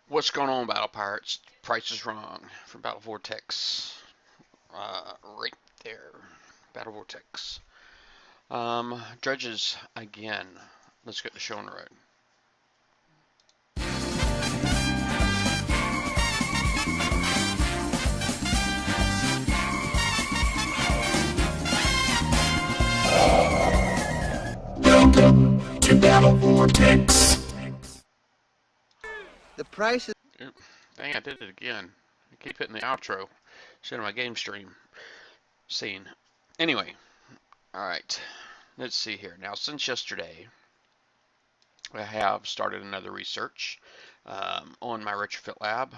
What's going on, Battle Pirates? Price is Wrong from Battle Vortex. Right there. Battle Vortex. Dredges again. Let's get the show on the road. Welcome to Battle Vortex. The price is Oop, dang, I did it again. I keep hitting the outro. Showing my game stream scene. Anyway, alright. Let's see here. Now, since yesterday, I have started another research on my retrofit lab,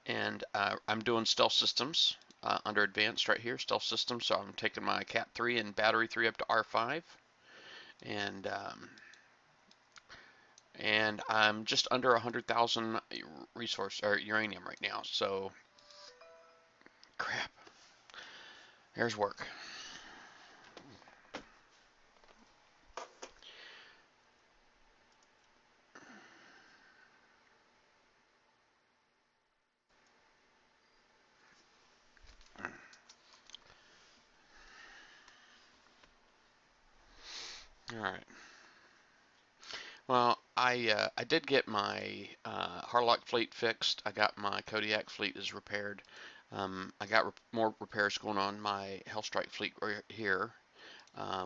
and I'm doing stealth systems under advanced right here, stealth systems. So I'm taking my Cat 3 and battery 3 up to R5, and I'm just under 100,000 resource or uranium right now. So crap. There's work. All right. Well, I did get my Harlock fleet fixed. I got my Kodiak fleet is repaired. I got more repairs going on my Hellstrike fleet right here. I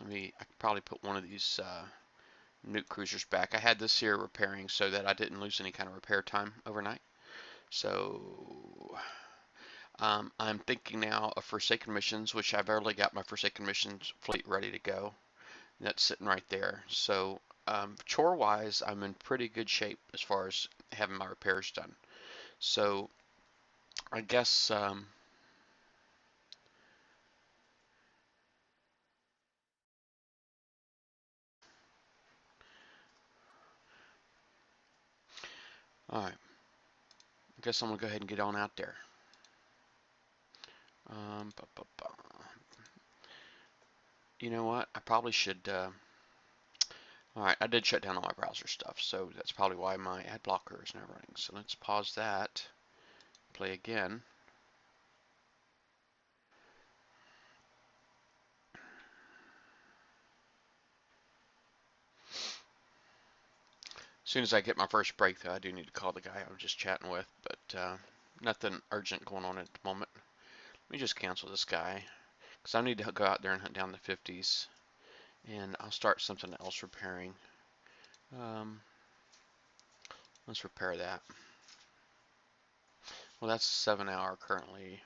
could probably put one of these nuke cruisers back. I had this here repairing so that I didn't lose any kind of repair time overnight. So I'm thinking now of Forsaken missions, which I've already got my Forsaken missions fleet ready to go. That's sitting right there. So chore-wise, I'm in pretty good shape as far as having my repairs done. So I guess all right. I guess I'm gonna go ahead and get on out there. Um, bu- bu- bu- You know what? I probably should. All right, I did shut down all my browser stuff, so that's probably why my ad blocker is not running. So let's pause that. Play again. As soon as I get my first break, though, I do need to call the guy I was just chatting with, but nothing urgent going on at the moment. Let me just cancel this guy, because I need to go out there and hunt down the 50s, and I'll start something else repairing. Um, let's repair that. Well, that's 7 hour currently.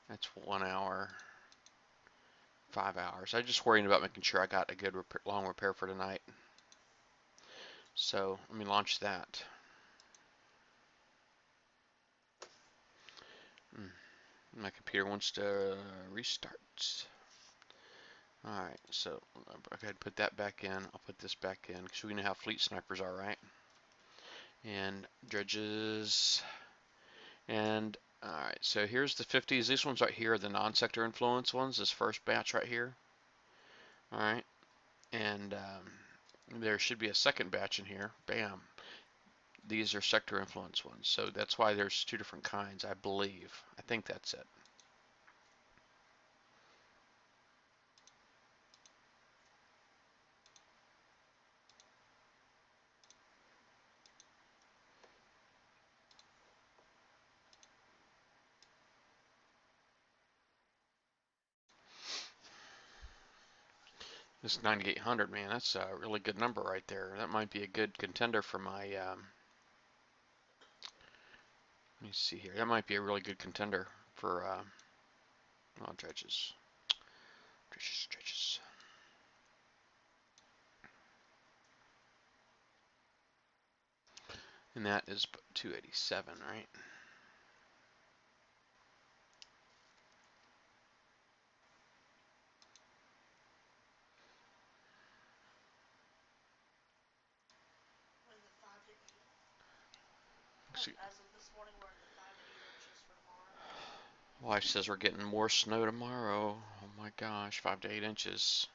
That's 1 hour, 5 hours. I'm just worrying about making sure I got a good long repair for tonight. So let me launch that. My computer wants to restart. Alright, so I'll go ahead and put that back in. I'll put this back in because we know how fleet snipers are, right? And dredges. And alright, so here's the 50s. These ones right here are the non-sector influence ones, this first batch right here. Alright, and there should be a second batch in here. Bam. These are sector influence ones. So that's why there's two different kinds, I believe. I think that's it. This 9800, man, that's a really good number right there. That might be a good contender for my, let me see here. That might be a really good contender for, oh, dredges. Dredges, dredges. And that is 287, right? Wife says we're getting more snow tomorrow. Oh my gosh, 5 to 8 inches.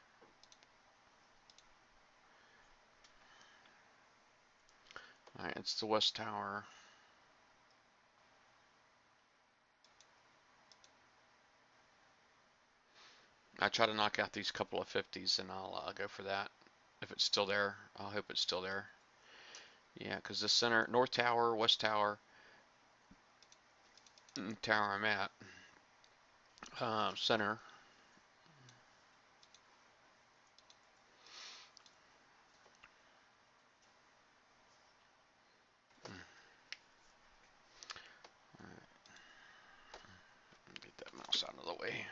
Alright, it's the West Tower. I try to knock out these couple of 50s and I'll go for that. If it's still there, I hope it's still there. Yeah, because the center, North Tower, West Tower, tower I'm at, center. Get that mouse out of the way.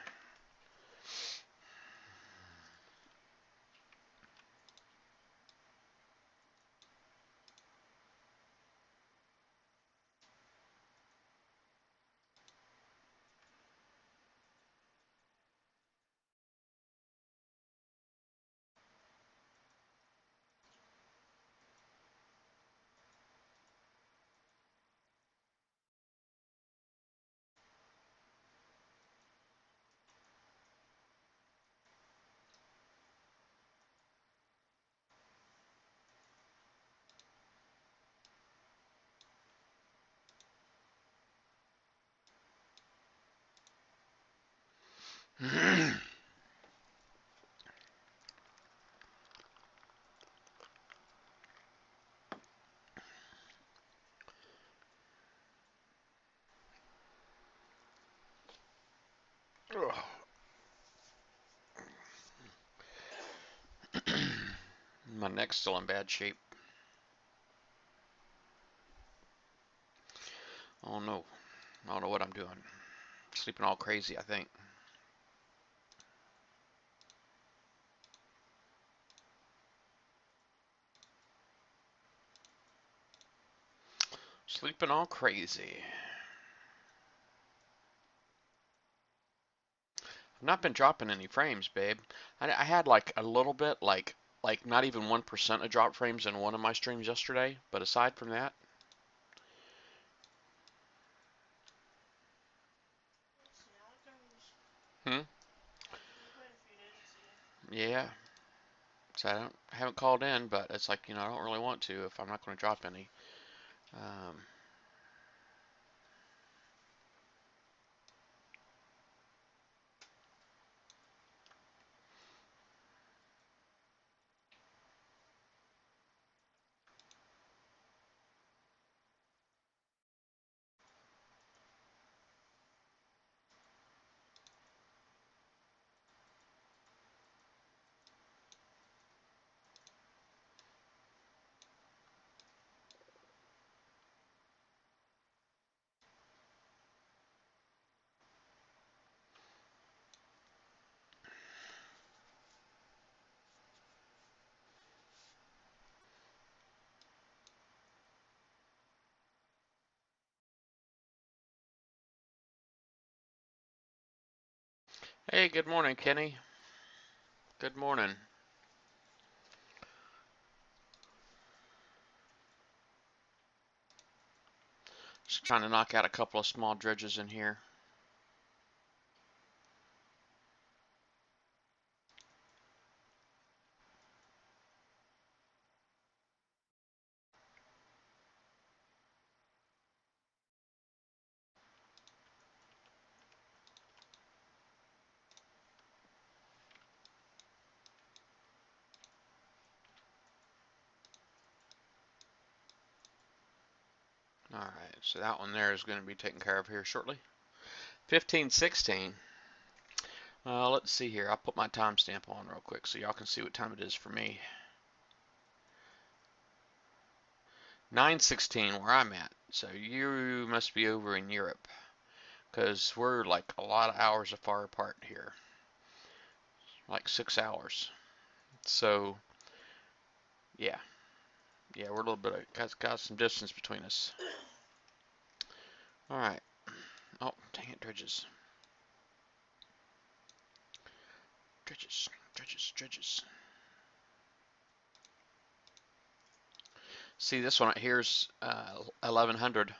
My neck's still in bad shape. Oh no, I don't know what I'm doing. Sleeping all crazy, I think. Sleeping all crazy. I've not been dropping any frames, babe. I had like a little bit, like not even 1% of drop frames in one of my streams yesterday. But aside from that, hmm, yeah. So I haven't called in, but it's like I don't really want to if I'm not going to drop any. Um, hey, good morning, Kenny. Good morning. Just trying to knock out a couple of small dredges in here. All right, so that one there is going to be taken care of here shortly. 15:16. Let's see here. I'll put my timestamp on real quick so y'all can see what time it is for me. 9:16 where I'm at. So you must be over in Europe because we're like a lot of hours far apart here, like 6 hours. So yeah, yeah, we're a little bit got some distance between us. All right. Oh, dang it, dredges, dredges, dredges, dredges. See this one right here's 1100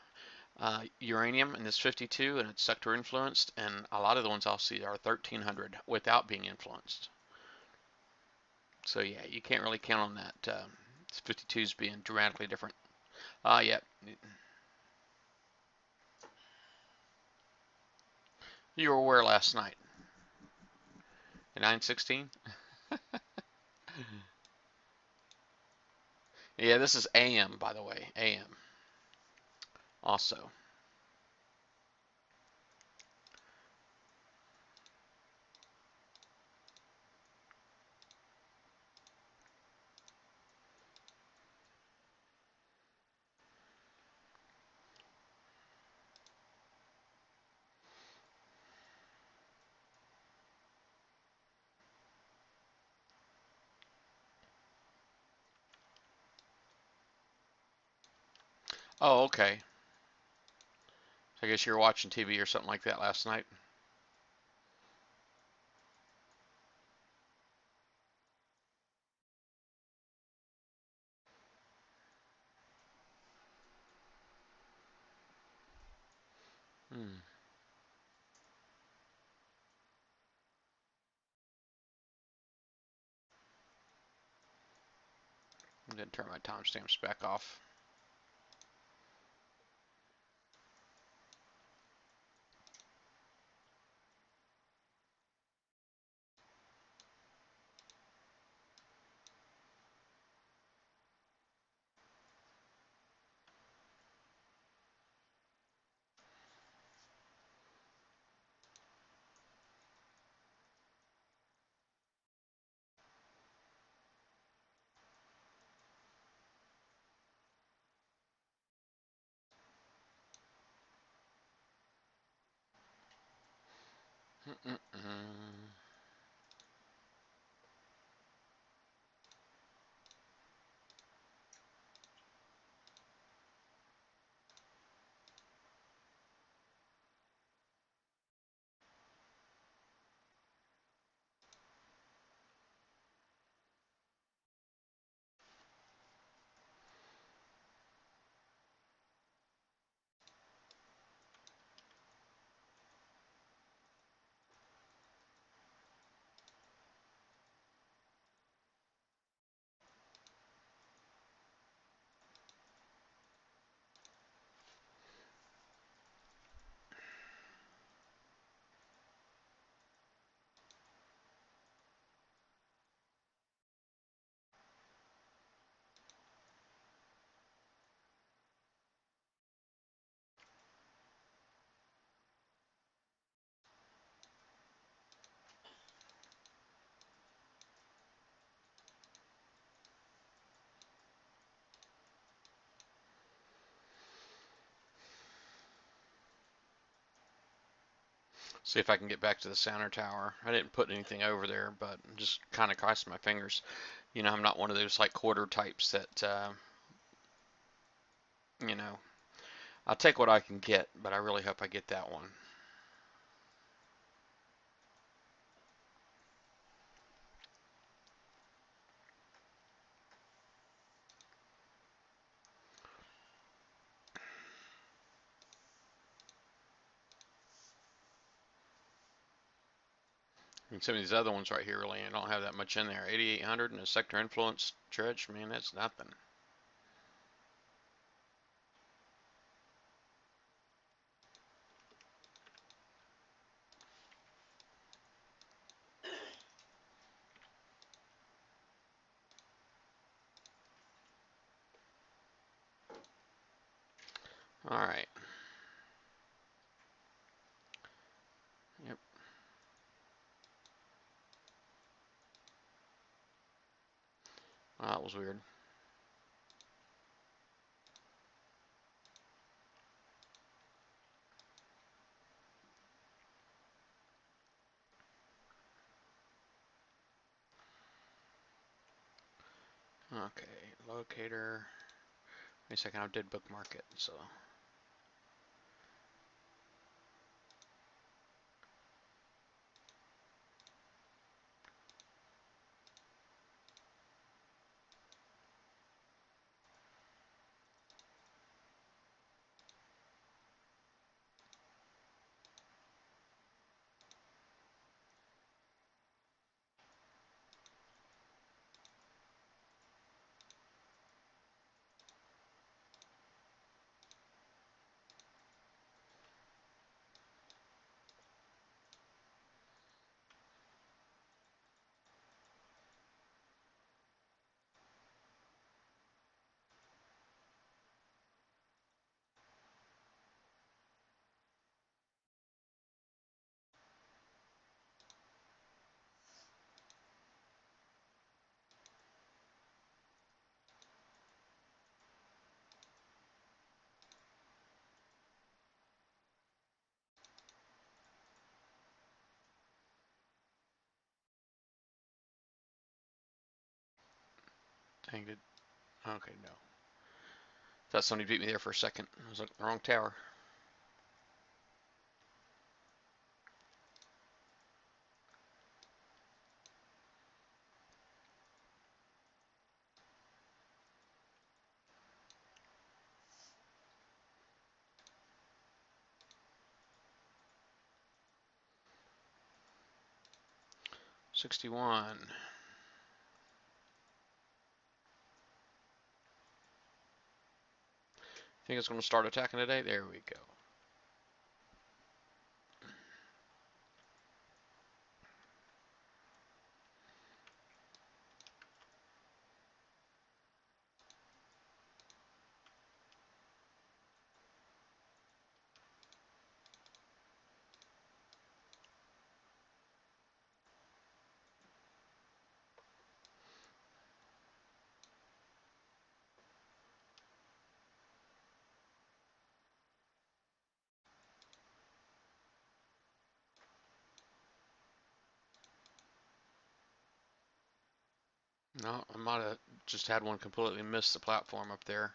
uranium, and this 52, and it's sector influenced, and a lot of the ones I'll see are 1300 without being influenced. So yeah, you can't really count on that 52s being dramatically different. Yeah, you were where last night? 9:16. Yeah, this is AM, by the way. AM. Also. Oh, okay. So I guess you were watching TV or something like that last night. Hmm. I'm gonna turn my timestamps back off. Mm-mm-mm. See if I can get back to the center tower. I didn't put anything over there, but just kind of crossed my fingers. You know, I'm not one of those like quarter types that, you know, I'll take what I can get, but I really hope I get that one. And some of these other ones right here really don't have that much in there. 8,800 and a sector influence dredge, man, that's nothing. All right. Yep. Well, that was weird. Okay, locator. Wait a second, I did bookmark it, so. Dang it. Okay, no. Thought somebody beat me there for a second. I was like, the wrong tower. $61. Think it's going to start attacking today? There we go. No, I might have just had one completely miss the platform up there.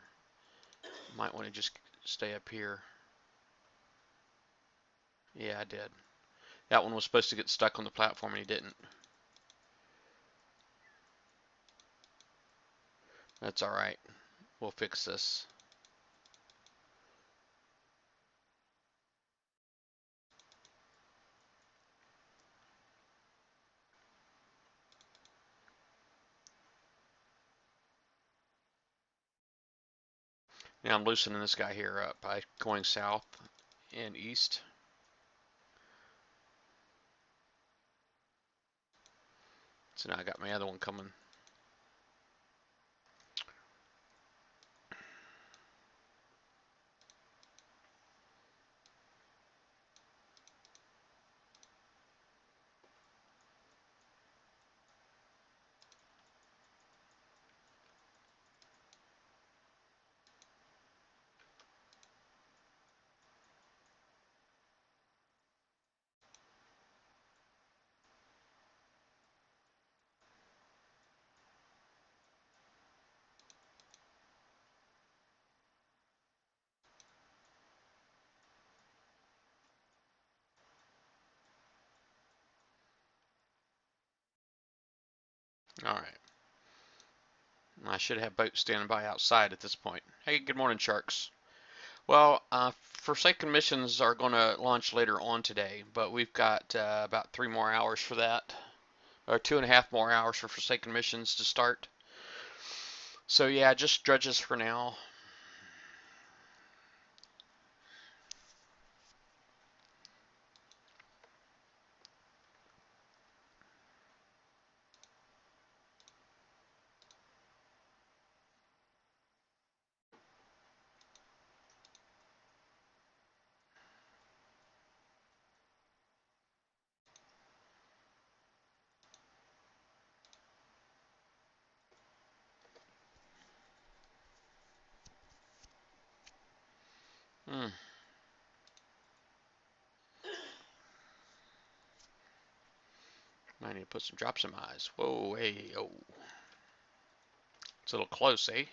Might want to just stay up here. Yeah, I did. That one was supposed to get stuck on the platform and he didn't. That's alright. We'll fix this. Now I'm loosening this guy here up by going south and east. So now I got my other one coming. Alright. I should have boats standing by outside at this point. Hey, good morning, sharks. Well, Forsaken missions are going to launch later on today, but we've got about 3 more hours for that, or 2.5 more hours for Forsaken missions to start. So yeah, just dredges for now. Hmm. I need to put some drops in my eyes. Whoa, hey, oh. It's a little close, eh?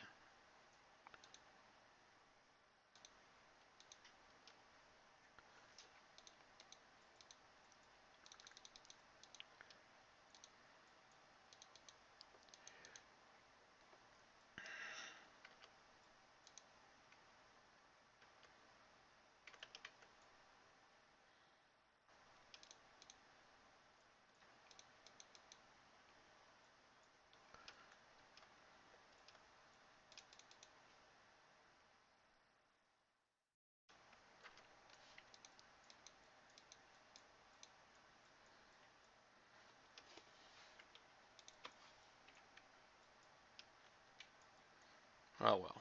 Oh well.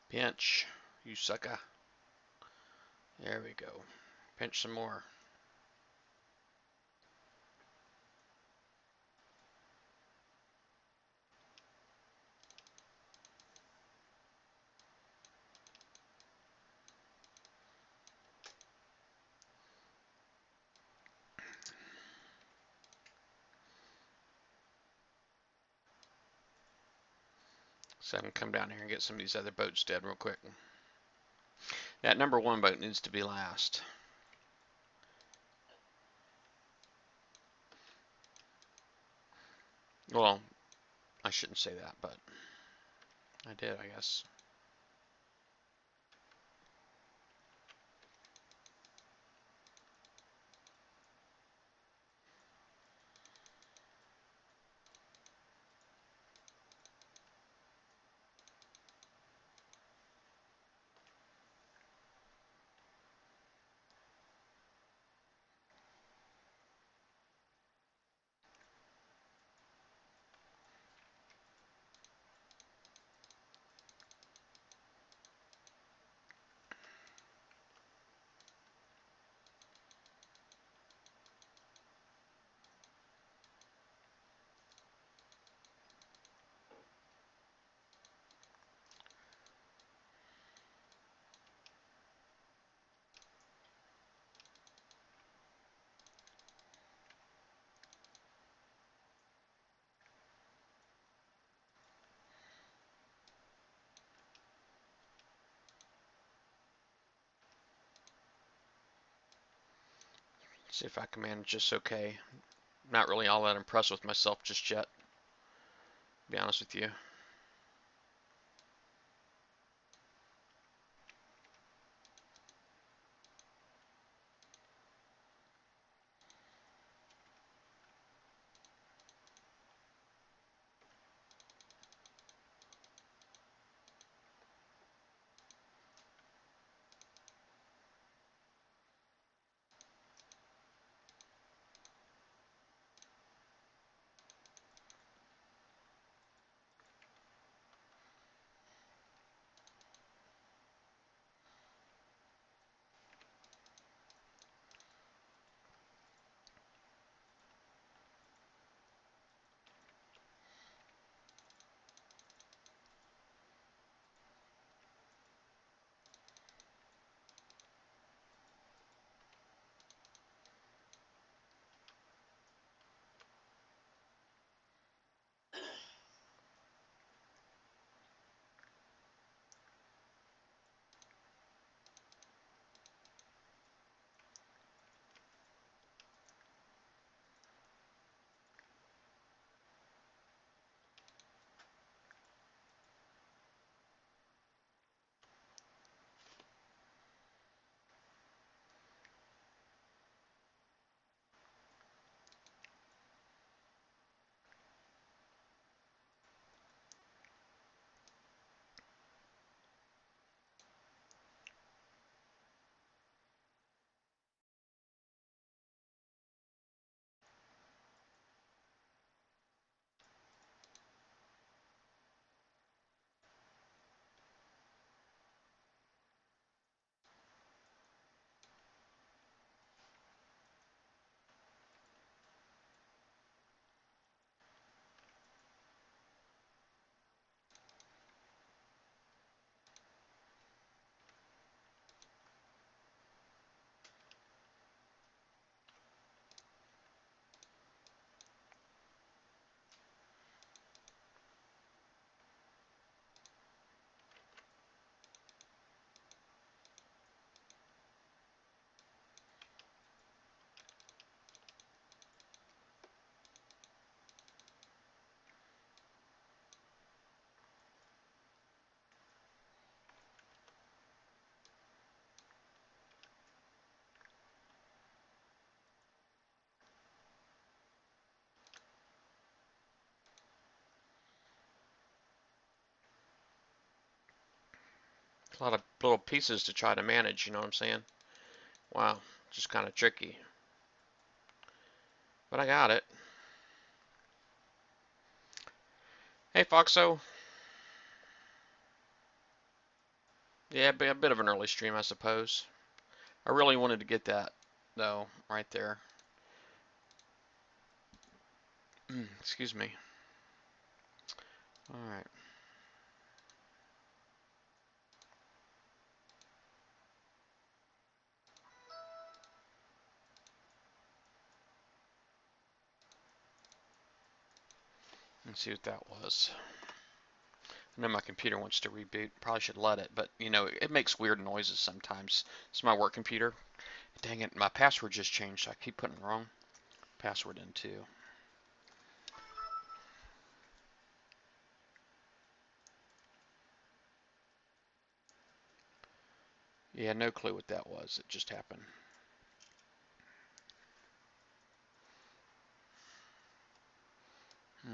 Pinch, you sucker. There we go. Pinch some more. So I can come down here and get some of these other boats dead real quick. That number 1 boat needs to be last. Well, I shouldn't say that, but I did, I guess. See if I can manage this okay. Not really all that impressed with myself just yet, to be honest with you. A lot of little pieces to try to manage, you know what I'm saying? Wow, just kind of tricky. But I got it. Hey, Foxo. Yeah, a bit of an early stream, I suppose. I really wanted to get that, though, right there. Excuse me. All right. Let's see what that was. I know my computer wants to reboot. Probably should let it, but you know, it makes weird noises sometimes. It's my work computer. Dang it, my password just changed. So I keep putting the wrong password in too. Yeah, no clue what that was. It just happened.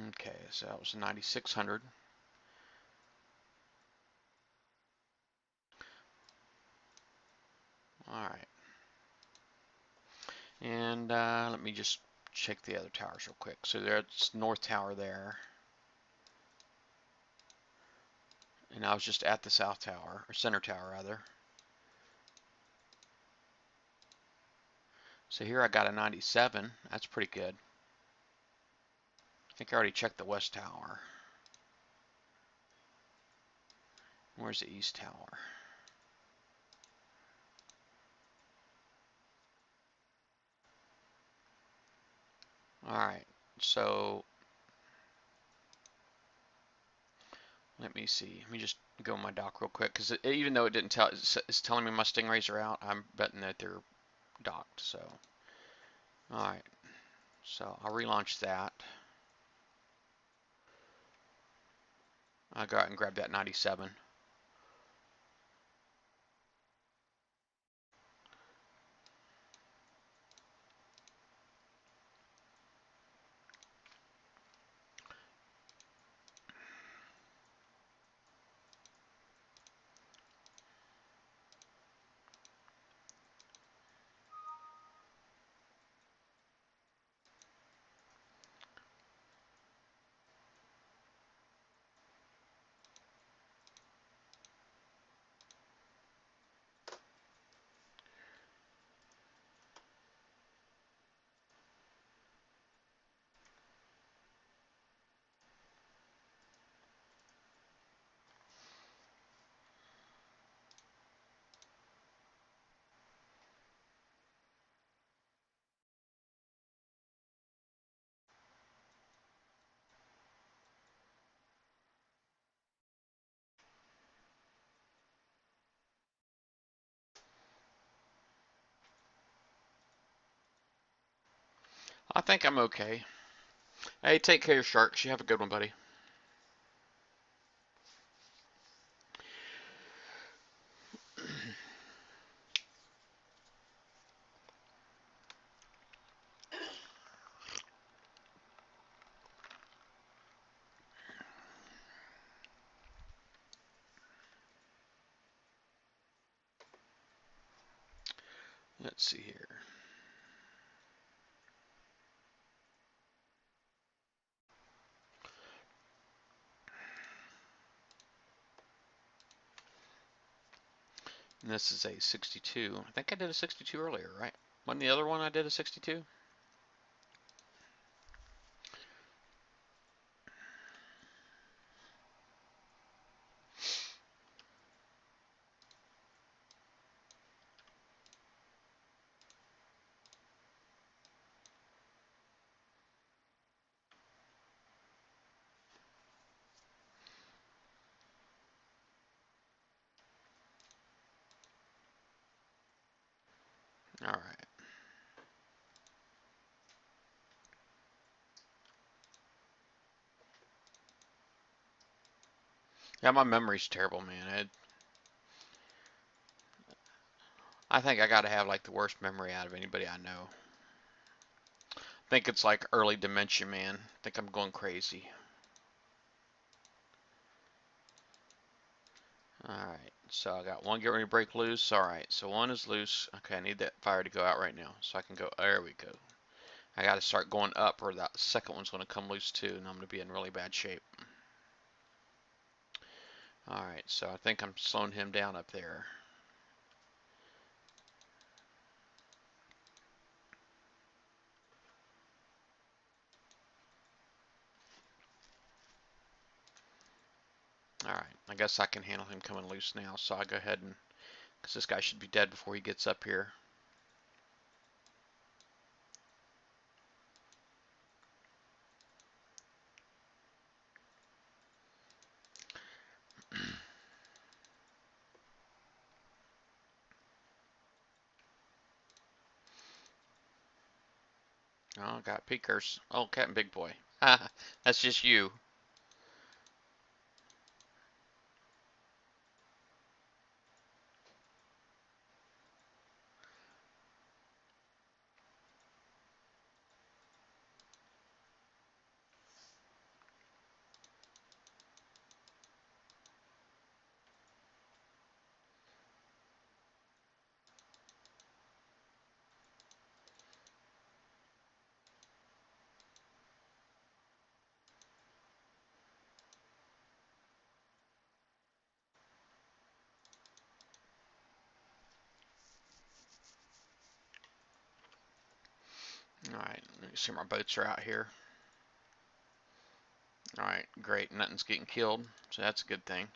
Okay, so that was 9,600. All right. And let me just check the other towers real quick. So there's North Tower there. And I was just at the South Tower, or Center Tower rather. So here I got a 97. That's pretty good. I think I already checked the West Tower. Where's the East Tower? Alright, so let me see. Let me just go in my dock real quick, because even though it didn't tell, it's telling me my stingrays are out, I'm betting that they're docked, so. Alright, so I'll relaunch that. I'll go out and grab that 97. I think I'm okay. Hey, take care, Sharks. You have a good one, buddy. Let's see here. And this is a 62. I think I did a 62 earlier, right? Wasn't the other one I did a 62? All right. Yeah, my memory's terrible, man. I think I got to have like the worst memory out of anybody I know. I think it's like early dementia, man. I think I'm going crazy. All right. So I got one get ready to break loose. All right. So one is loose. Okay, I need that fire to go out right now. So I can go. There we go. I got to start going up, or that second one's going to come loose too, and I'm going to be in really bad shape. All right. So I think I'm slowing him down up there. All right. I guess I can handle him coming loose now. So I go ahead and, because this guy should be dead before he gets up here. Oh, got peekers. Oh, Captain Big Boy. That's just you. Alright, let me see my boats are out here. Alright, great. Nothing's getting killed, so that's a good thing.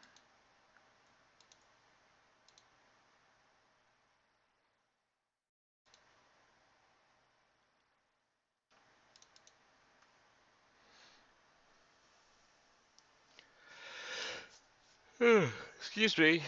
Excuse me.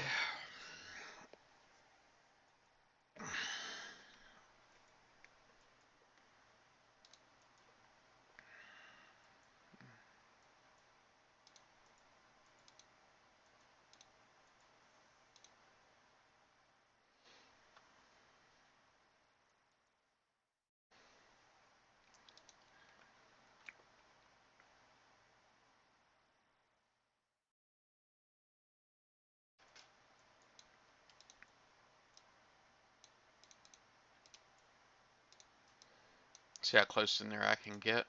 See how close in there I can get.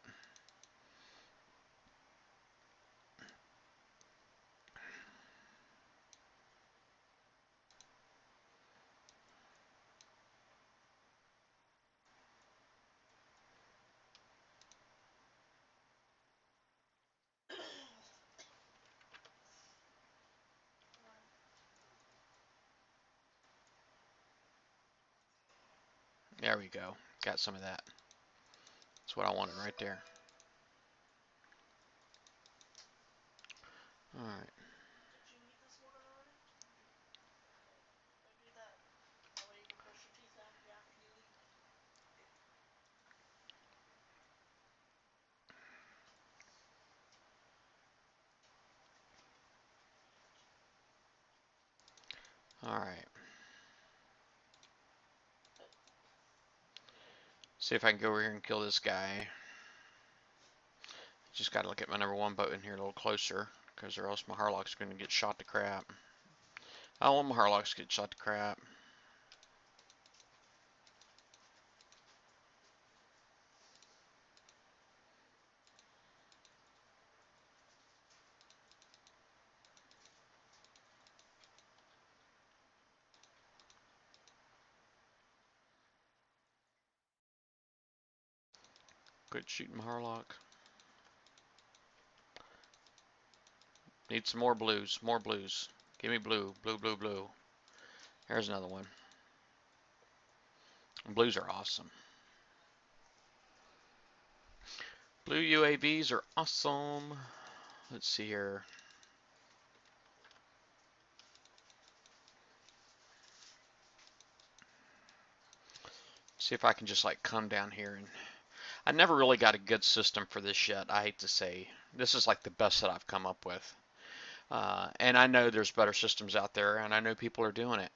There we go. Got some of that. That's what I wanted right there. Alright. Alright. See if I can go over here and kill this guy. Just gotta look at my number one boat in here a little closer, because or else my Harlock's gonna get shot to crap. I don't want my Harlocks to get shot to crap. Quit shooting my Harlock. Need some more blues. More blues. Give me blue. Blue, blue, blue. There's another one. Blues are awesome. Blue UAVs are awesome. Let's see here. See if I can just like come down here and I never really got a good system for this yet. I hate to say. This is like the best that I've come up with. And I know there's better systems out there and I know people are doing it.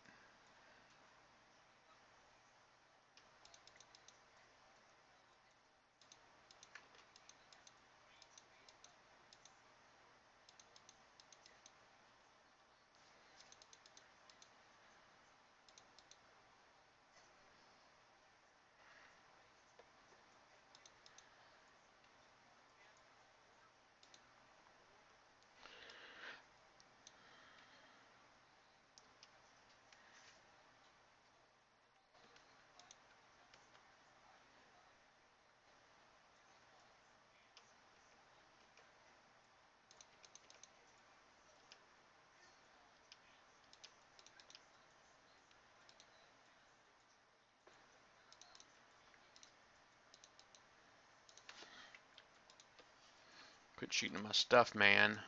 Quit shooting my stuff, man.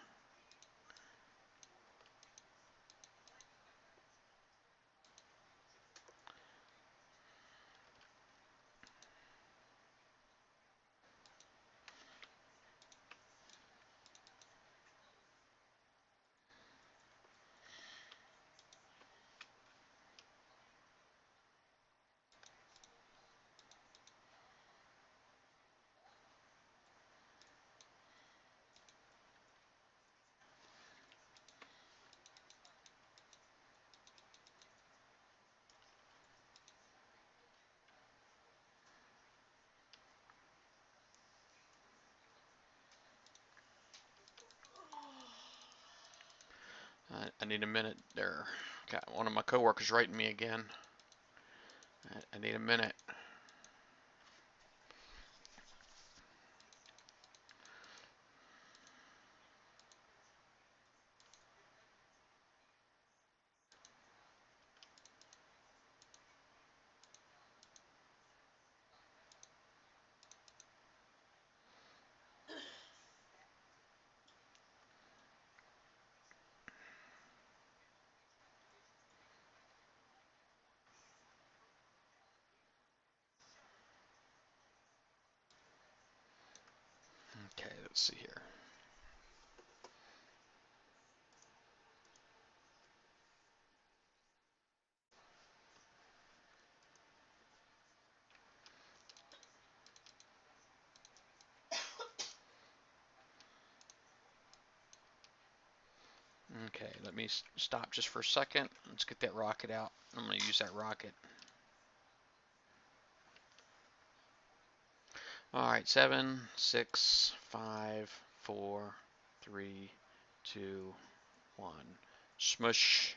I need a minute there. Got one of my coworkers writing me again. I need a minute. Okay, let's see here. Okay, let me stop just for a second. Let's get that rocket out. I'm going to use that rocket. All right, 7, 6, 5, 4, 3, 2, 1. Smush.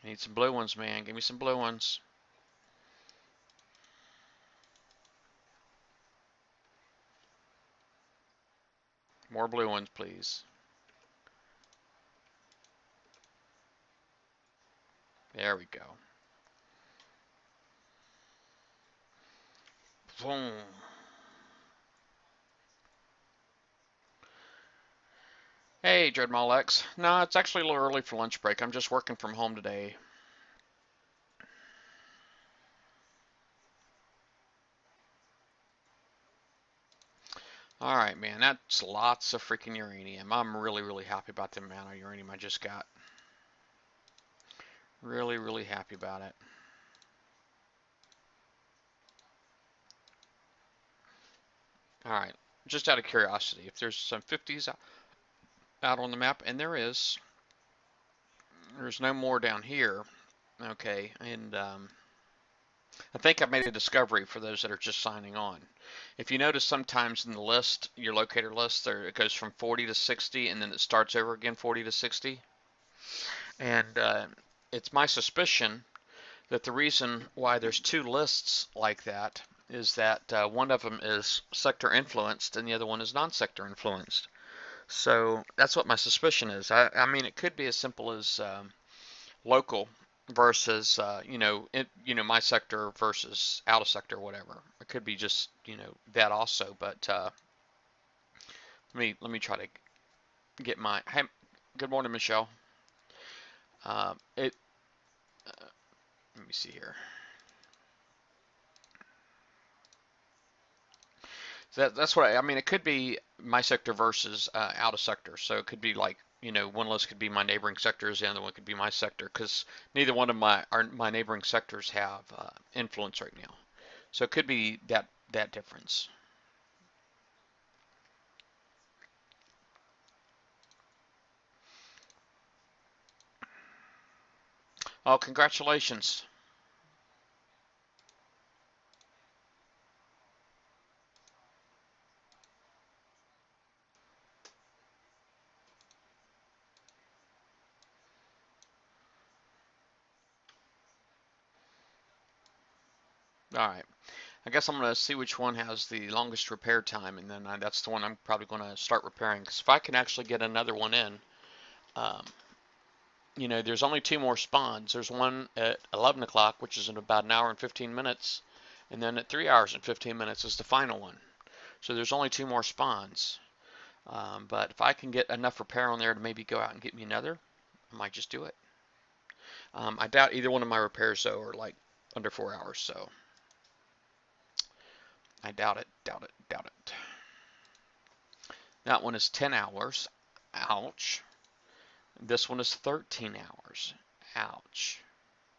I need some blue ones, man. Give me some blue ones. More blue ones, please. There we go. Boom. Hey, Dreadmall X. No, it's actually a little early for lunch break. I'm just working from home today. All right, man. That's lots of freaking uranium. I'm really, really happy about the amount of uranium I just got. Really, really happy about it. All right. Just out of curiosity, if there's some 50s out on the map, and there's no more down here. Okay, and I think I've made a discovery for those that are just signing on. If you notice, sometimes in the list, your locator list, there it goes from 40 to 60, and then it starts over again 40 to 60. And it's my suspicion that the reason why there's two lists like that is that one of them is sector influenced and the other one is non-sector influenced. So that's what my suspicion is. I mean, it could be as simple as local versus my sector versus out of sector, whatever. It could be just that also. But let me try to get my. Hey, good morning, Michelle. It. Let me see here. That's what I mean. It could be my sector versus out of sector. So it could be like one list could be my neighboring sectors, the other one could be my sector, because neither one of my neighboring sectors have influence right now. So it could be that difference. Oh, congratulations! All right. I guess I'm gonna see which one has the longest repair time, and then that's the one I'm probably gonna start repairing. Because if I can actually get another one in, um, there's only two more spawns. There's one at 11 o'clock, which is in about an hour and 15 minutes, and then at 3 hours and 15 minutes is the final one. So there's only two more spawns. But if I can get enough repair on there to maybe go out and get me another, I might just do it. I doubt either one of my repairs though are like under 4 hours, so I doubt it, doubt it, doubt it. That one is 10 hours. Ouch. This one is 13 hours. Ouch.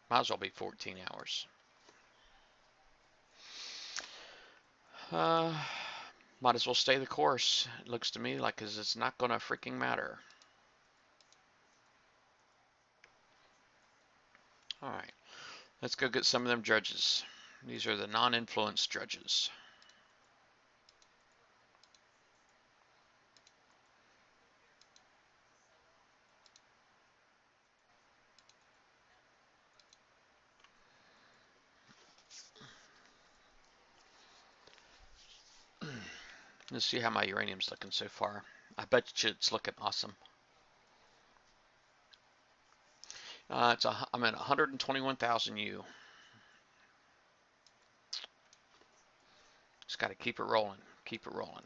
Might as well be 14 hours. Uh, Might as well stay the course. It looks to me like 'cause it's not gonna freaking matter. All right, let's go get some of them dredges. These are the non-influenced dredges. Let's see how my uranium's looking so far. I bet you it's looking awesome. I'm at 121,000 U. Just got to keep it rolling. Keep it rolling.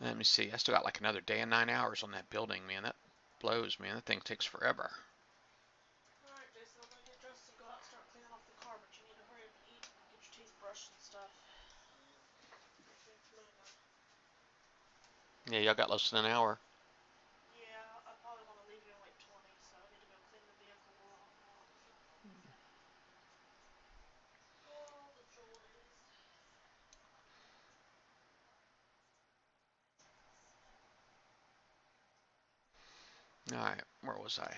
Let me see. I still got like another day and 9 hours on that building, man. That blows, man. That thing takes forever. Alright, Jason, I'm gonna get dressed and go out and start cleaning off the car, but you need to hurry up and eat and get your teeth brushed and stuff. You're getting flu now. Yeah, y'all got less than an hour. Yeah, I probably want to leave here in like 20, so I need to go clean the vehicle while I'm out. Oh, the joys. All right, where was I?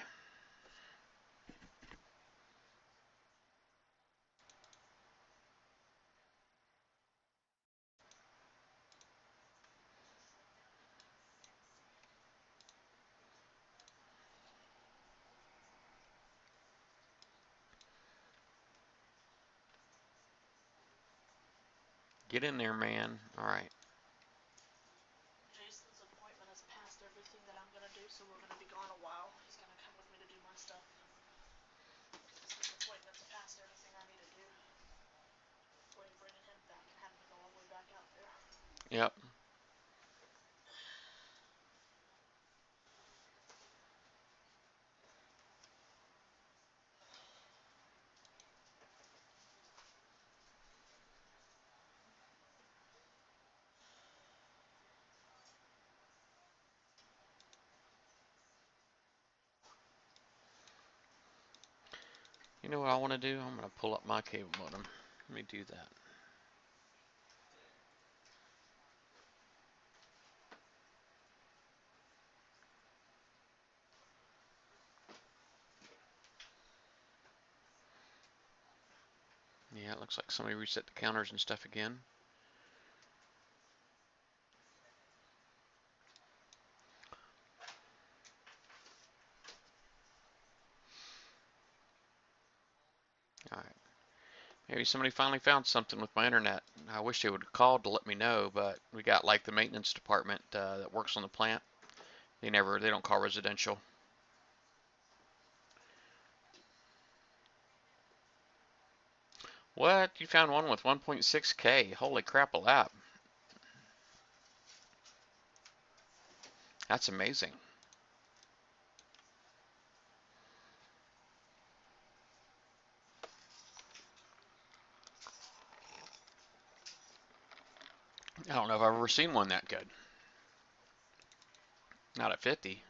Get in there, man. All right. Jason's appointment has passed everything that I'm gonna do, so we're gonna be gone a while. He's gonna come with me to do my stuff. His appointment's passed everything I need to do. Before bringing him back and having to go all the way back out there. Yep. You know what I want to do? I'm going to pull up my cable modem. Let me do that. Yeah, it looks like somebody reset the counters and stuff again. All right. Maybe somebody finally found something with my internet. I wish they would have called to let me know, but we got like the maintenance department that works on the plant. They don't call residential. What? You found one with 1.6K? Holy crap, a lap. That's amazing. I don't know if I've ever seen one that good. Not at 50.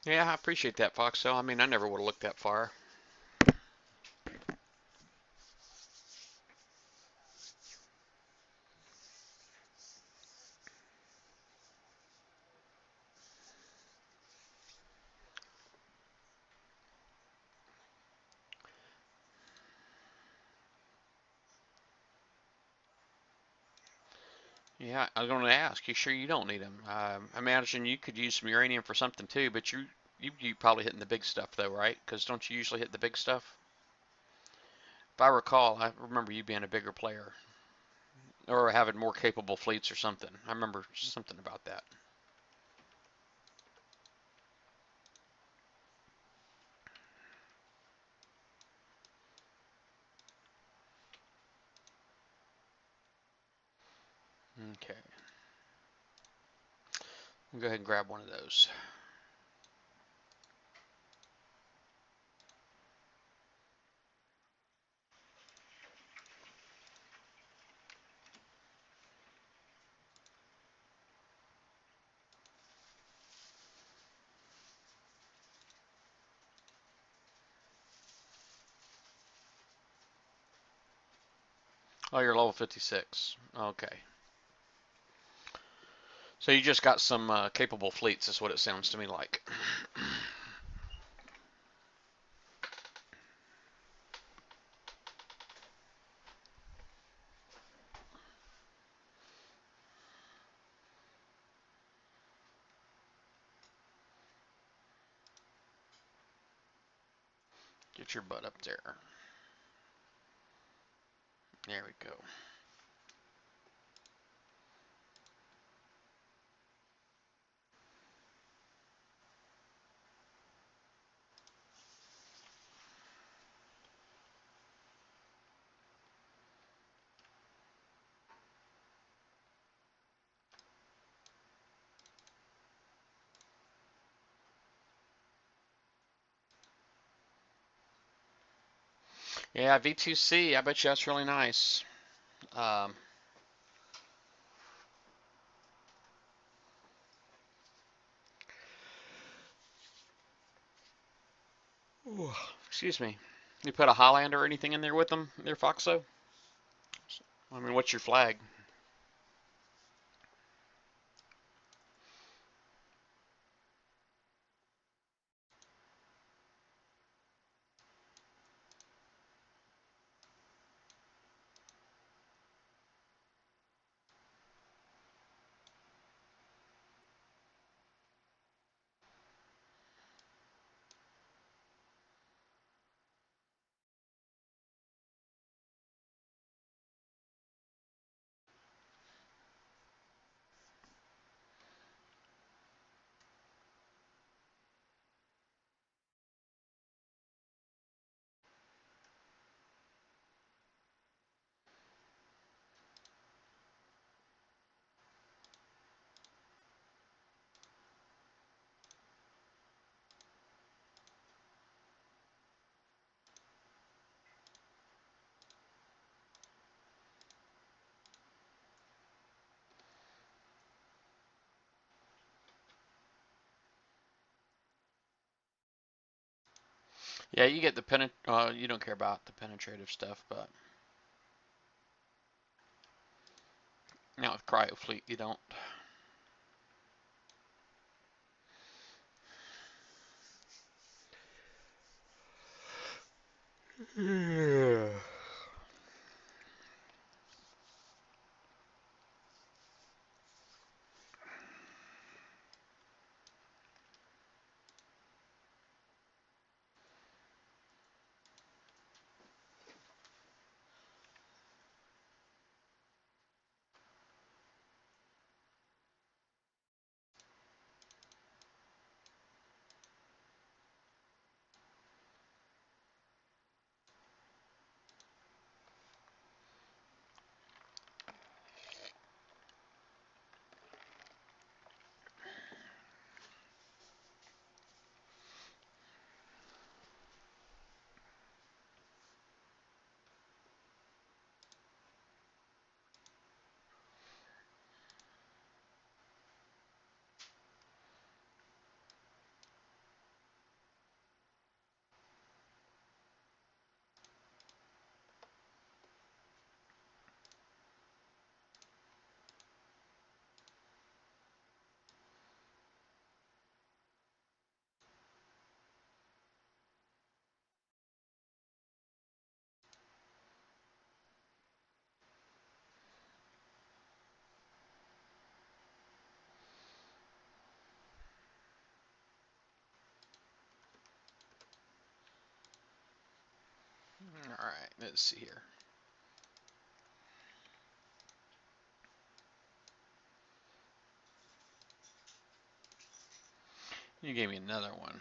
Yeah, I appreciate that, Foxel. I mean, I never would have looked that far. Yeah, I was going to ask. You sure you don't need them? I imagine you could use some uranium for something too, but you probably hitting the big stuff though, right? Because don't you usually hit the big stuff? If I recall, I remember you being a bigger player or having more capable fleets or something. I remember something about that. Okay, we'll go ahead and grab one of those. Oh, you're level 56. Okay. So you just got some capable fleets, is what it sounds to me like. Get your butt up there. There we go. Yeah, V2C. I bet you that's really nice. Um, Excuse me. You put a Highlander or anything in there with them, there, Foxo? I mean, what's your flag? Yeah, you get the you don't care about the penetrative stuff, but now with Cryo Fleet, you don't. Yeah. All right, let's see here. You gave me another one.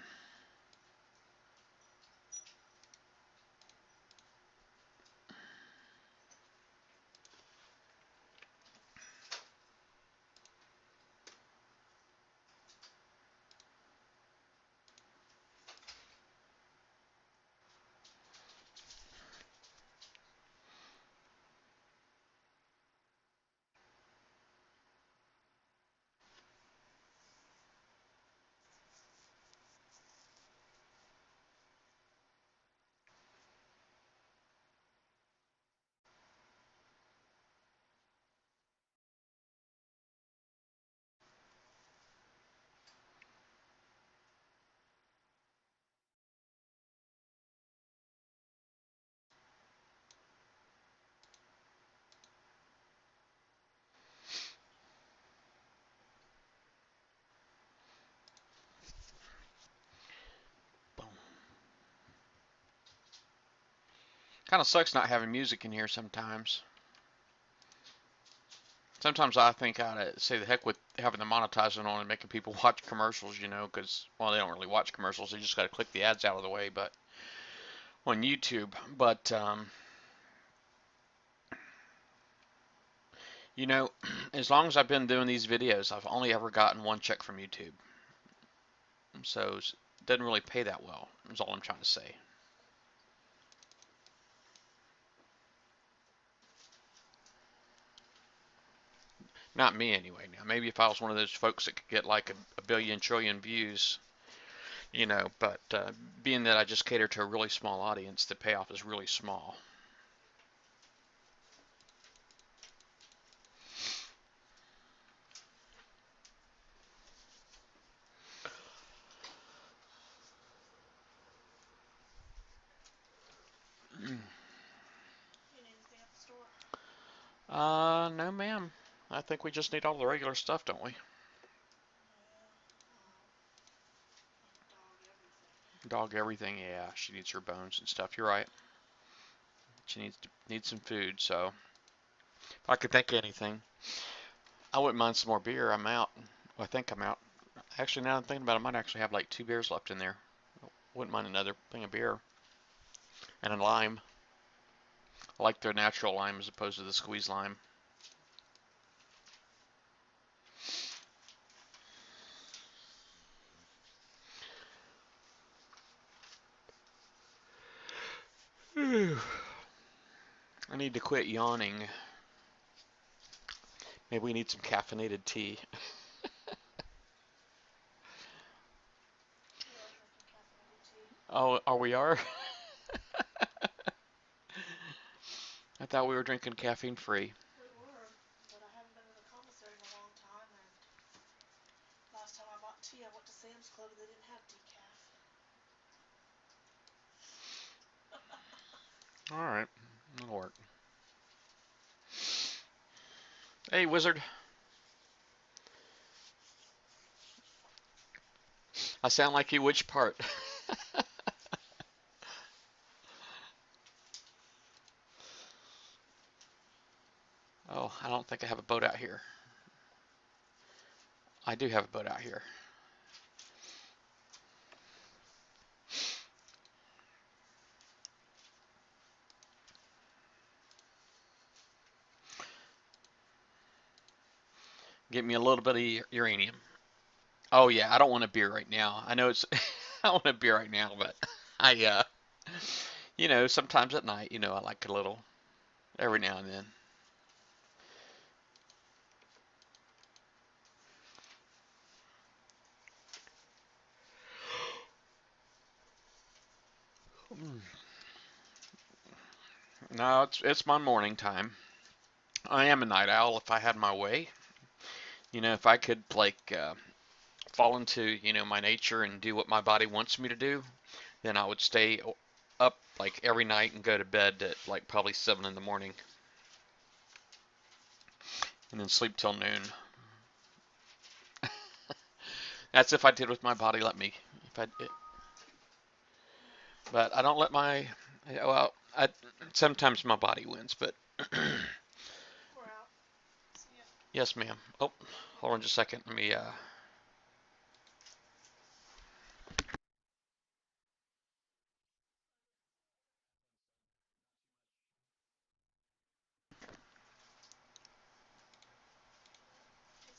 Kind of sucks not having music in here sometimes. Sometimes I think I ought to say the heck with having the monetizing on and making people watch commercials, you know, because, well, they don't really watch commercials. They just got to click the ads out of the way, but on YouTube. But, you know, as long as I've been doing these videos, I've only ever gotten one check from YouTube. So it doesn't really pay that well, is all I'm trying to say. Not me anyway. Now, maybe if I was one of those folks that could get like a billion trillion views, you know, but being that I just cater to a really small audience, the payoff is really small. You need anything at the store? No, ma'am. I think we just need all the regular stuff, don't we? Yeah. Like dog everything. Dog everything, yeah. She needs her bones and stuff. You're right. She needs some food. So if I could think of anything, I wouldn't mind some more beer. I'm out. Well, I think I'm out. Actually, now that I'm thinking about it, I might actually have like 2 beers left in there. Wouldn't mind another thing of beer and a lime. I like the natural lime as opposed to the squeeze lime. I need to quit yawning. Maybe we need some caffeinated tea. We are drinking caffeinated tea. Oh, we are? I thought we were drinking caffeine free. We were, but I haven't been to the commissary in a long time, and last time I bought tea, I went to Sam's Club and they didn't have decaf. All right, that'll work. Hey, wizard. I sound like you. Which part? Oh, I don't think I have a boat out here. I do have a boat out here. Get me a little bit of uranium. Oh yeah, I don't want a beer right now. I know it's I want a beer right now, but I you know, sometimes at night, you know, I like a little every now and then. No, it's my morning time. I am a night owl if I had my way. You know, if I could like fall into, you know, my nature and do what my body wants me to do, then I would stay up like every night and go to bed at like probably 7 in the morning and then sleep till noon. That's if I did with my body let me. If I, but I don't let my, well, sometimes my body wins, but We're out. See ya. yes, ma'am. Oh, hold on just a second. Let me, Is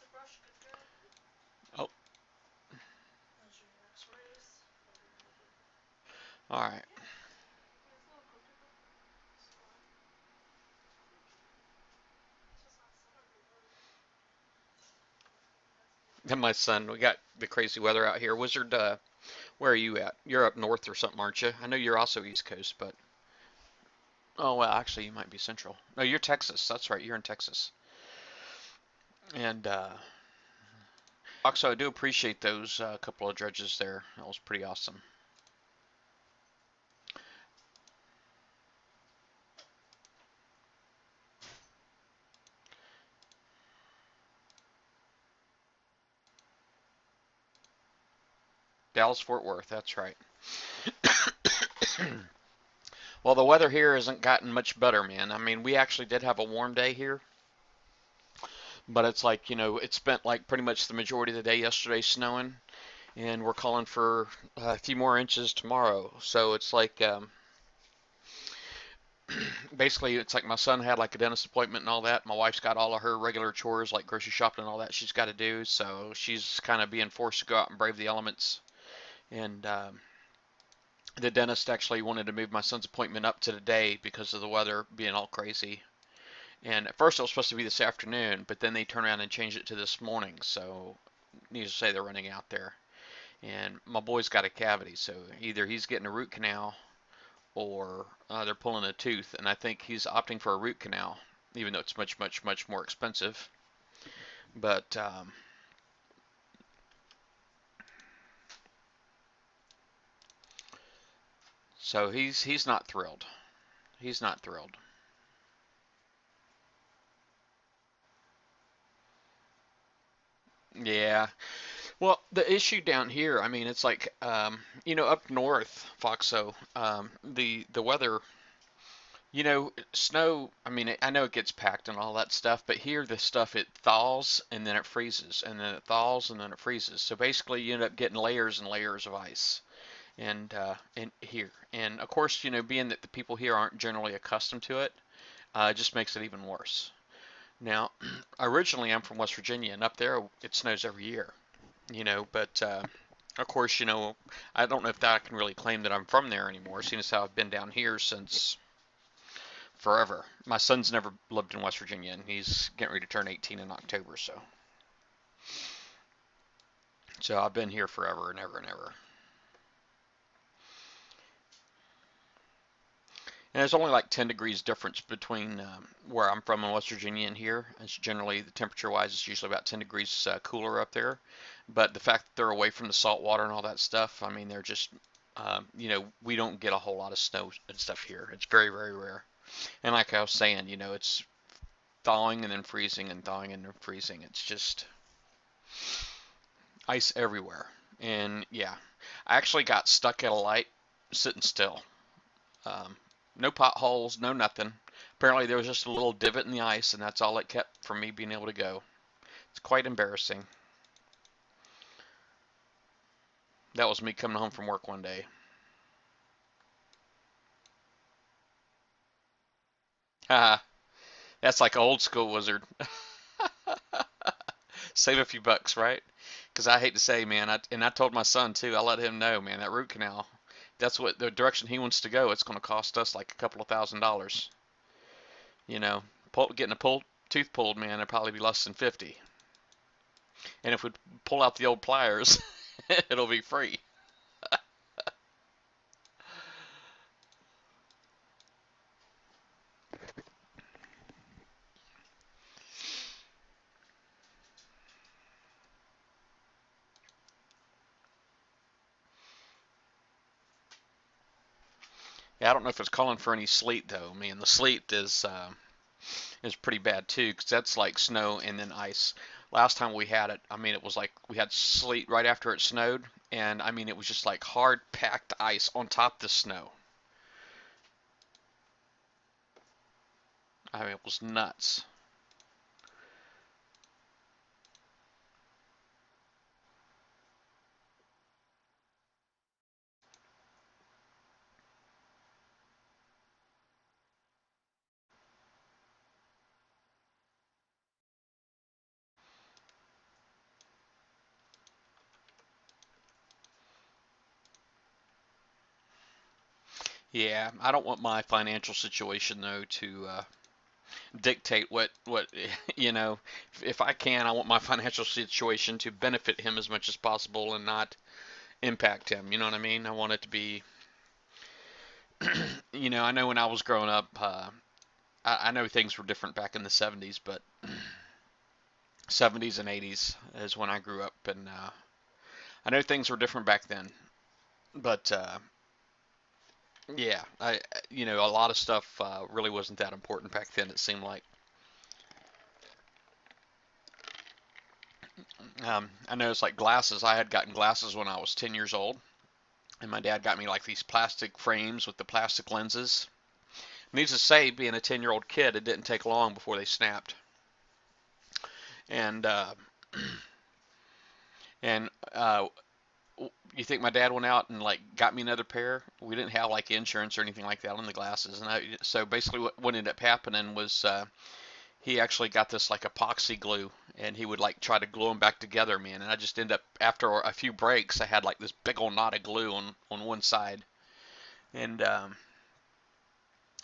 the brush good to go? oh, Those are your x-rays. all right. Yeah. Here's a little cookie book. It's fine. It's just not centered the word. And my son, we got the crazy weather out here. Wizard, where are you at? You're up north or something, aren't you? I know you're also East Coast, but oh well, actually you might be Central. No, you're Texas. That's right, you're in Texas. And so I do appreciate those couple of dredges there. That was pretty awesome. Dallas Fort Worth. That's right. Well, the weather here hasn't gotten much better, man. I mean, we actually did have a warm day here, but it's like, it spent like pretty much the majority of the day yesterday snowing, and we're calling for a few more inches tomorrow. So it's like, basically, it's like my son had like a dentist appointment and all that. My wife's got all of her regular chores like grocery shopping and all that she's got to do. So she's kind of being forced to go out and brave the elements. And the dentist actually wanted to move my son's appointment up to today because of the weather being all crazy. And at first it was supposed to be this afternoon, but then they turned around and changed it to this morning. So needless to say, they're running out there. And my boy's got a cavity, so either he's getting a root canal or they're pulling a tooth. And I think he's opting for a root canal, even though it's much, much, much more expensive. But so he's not thrilled. He's not thrilled. Yeah. Well, the issue down here, I mean, it's like, up north, Foxo, the weather, snow. I mean, I know it gets packed and all that stuff, but here the stuff it thaws and then it freezes, and then it thaws and then it freezes. So basically, you end up getting layers and layers of ice, and here, and of course, being that the people here aren't generally accustomed to it, it just makes it even worse. Now, originally I'm from West Virginia, and up there it snows every year. But of course, I don't know if that I can really claim that I'm from there anymore, seeing as how I've been down here since forever. My son's never lived in West Virginia, and he's getting ready to turn 18 in October, so I've been here forever and ever and ever. And there's only like 10 degrees difference between where I'm from in West Virginia and here. It's generally, the temperature wise, it's usually about 10 degrees cooler up there. But the fact that they're away from the salt water and all that stuff, I mean, they're just, we don't get a whole lot of snow and stuff here. It's very, very rare. And like I was saying, it's thawing and then freezing and thawing and then freezing. It's just ice everywhere. And yeah, I actually got stuck at a light sitting still. Um, no potholes, no nothing. Apparently there was just a little divot in the ice, and that's all it kept from me being able to go. It's quite embarrassing. That was me coming home from work one day. Haha, that's like old school wizard. Save a few bucks, right? Because I hate to say, man, I told my son too. I let him know, man, that root canal, that's what the direction he wants to go. It's going to cost us like a couple of $1,000s. You know, getting a tooth pulled, man, it'd probably be less than 50. And if we pull out the old pliers, it'll be free. Yeah, I don't know if it's calling for any sleet though. I mean, the sleet is pretty bad too, because that's like snow and then ice. Last time we had it, I mean, it was like we had sleet right after it snowed, and I mean, it was just like hard packed ice on top of the snow. I mean, it was nuts. Yeah, I don't want my financial situation though to dictate what you know. If I can, I want my financial situation to benefit him as much as possible and not impact him. You know what I mean? I want it to be, I know when I was growing up, I know things were different back in the 70s, but 70s and 80s is when I grew up, and I know things were different back then. But yeah, a lot of stuff really wasn't that important back then. It seemed like. I know it's like glasses. I had gotten glasses when I was 10 years old, And my dad got me like these plastic frames with the plastic lenses. Needless to say, being a 10-year-old kid, it didn't take long before they snapped. And and you think my dad went out and like got me another pair? We didn't have like insurance or anything like that on the glasses, and so basically what ended up happening was he actually got this like epoxy glue, and he would like try to glue them back together, man. And I just ended up after a few breaks, I had like this big old knot of glue on one side, and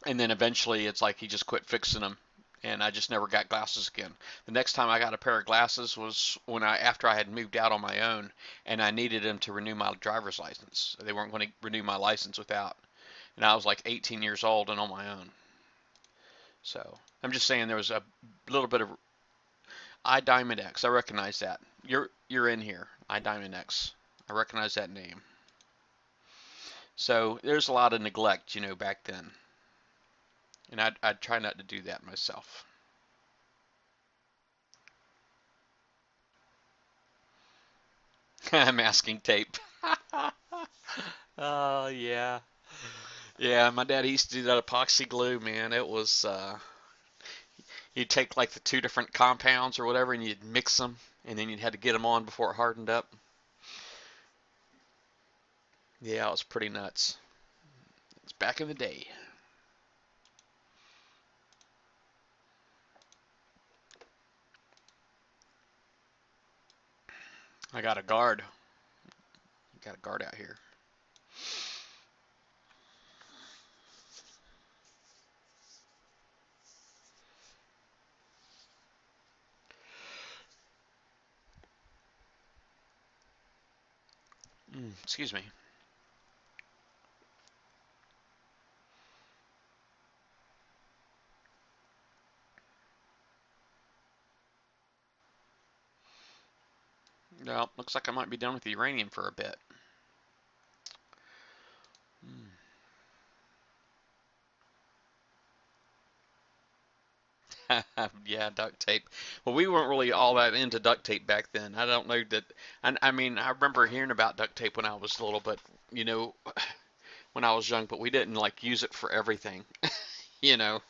and then eventually it's like he just quit fixing them, and I just never got glasses again. The next time I got a pair of glasses was when after I had moved out on my own, and I needed them to renew my driver's license. They weren't going to renew my license without, and I was like 18 years old and on my own. So I'm just saying there was a little bit of Diamond X. I recognize that. You're in here. Diamond X. I recognize that name. So there's a lot of neglect, back then. And I'd try not to do that myself. Masking tape. Oh, yeah. Yeah, my dad used to do that epoxy glue, man. It was, you'd take like the two different compounds or whatever and you'd mix them and then you'd have to get them on before it hardened up. Yeah, it was pretty nuts. It's back in the day. I got a guard. Got a guard out here. Excuse me. Well, looks like I might be done with the uranium for a bit. Yeah, duct tape. Well, we weren't really all that into duct tape back then. I don't know that. I mean, I remember hearing about duct tape when I was little, but you know, when I was young, but we didn't like use it for everything. You know,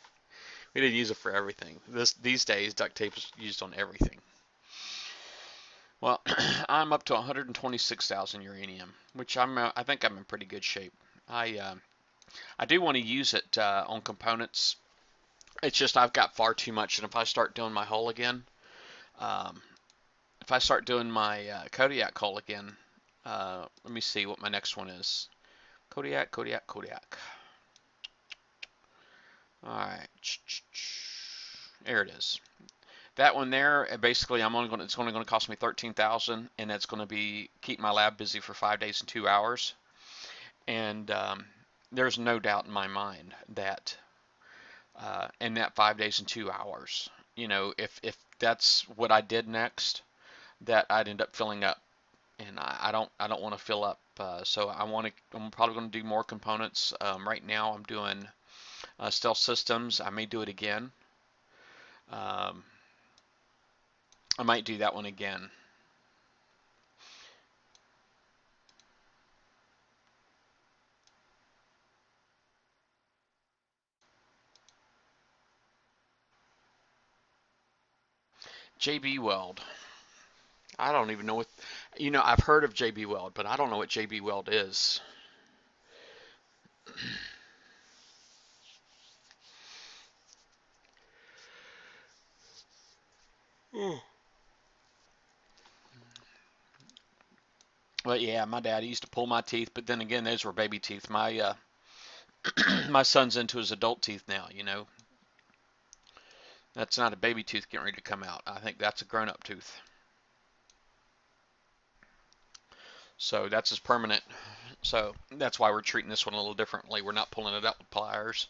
we didn't use it for everything. These days, duct tape is used on everything. Well, I'm up to 126,000 uranium, which I think I'm in pretty good shape. I do want to use it on components. It's just I've got far too much, and if I start doing my hull again, um, if I start doing my Kodiak hull again, let me see what my next one is. Kodiak, Kodiak, Kodiak. All right, there it is. That one there, basically, it's only going to cost me 13,000, and that's going to be keep my lab busy for 5 days and 2 hours. And there's no doubt in my mind that in that 5 days and 2 hours, if that's what I did next, that I'd end up filling up, and I don't want to fill up. So I'm probably going to do more components. Right now I'm doing stealth systems. I may do it again. Um, I might do that one again. JB Weld. I don't even know what, I've heard of JB Weld, but I don't know what JB Weld is. But yeah, my dad used to pull my teeth, but then again, those were baby teeth. My my son's into his adult teeth now. That's not a baby tooth getting ready to come out. I think that's a grown-up tooth. So that's his permanent. So that's why we're treating this one a little differently. We're not pulling it out with pliers.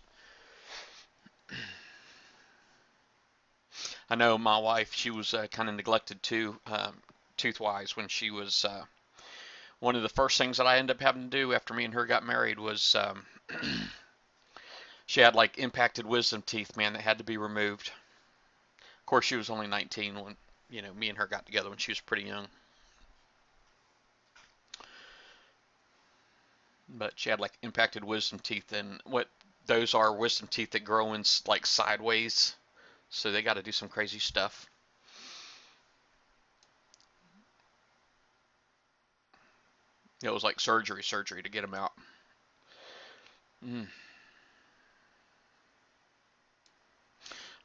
I know my wife, she was kind of neglected too, tooth-wise, when she was. One of the first things that I ended up having to do after me and her got married was she had like impacted wisdom teeth, man, that had to be removed. Of course, she was only 19 when me and her got together when she was pretty young. but she had like impacted wisdom teeth, and what those are wisdom teeth that grow in like sideways, so they got to do some crazy stuff. It was like surgery to get them out. Mm.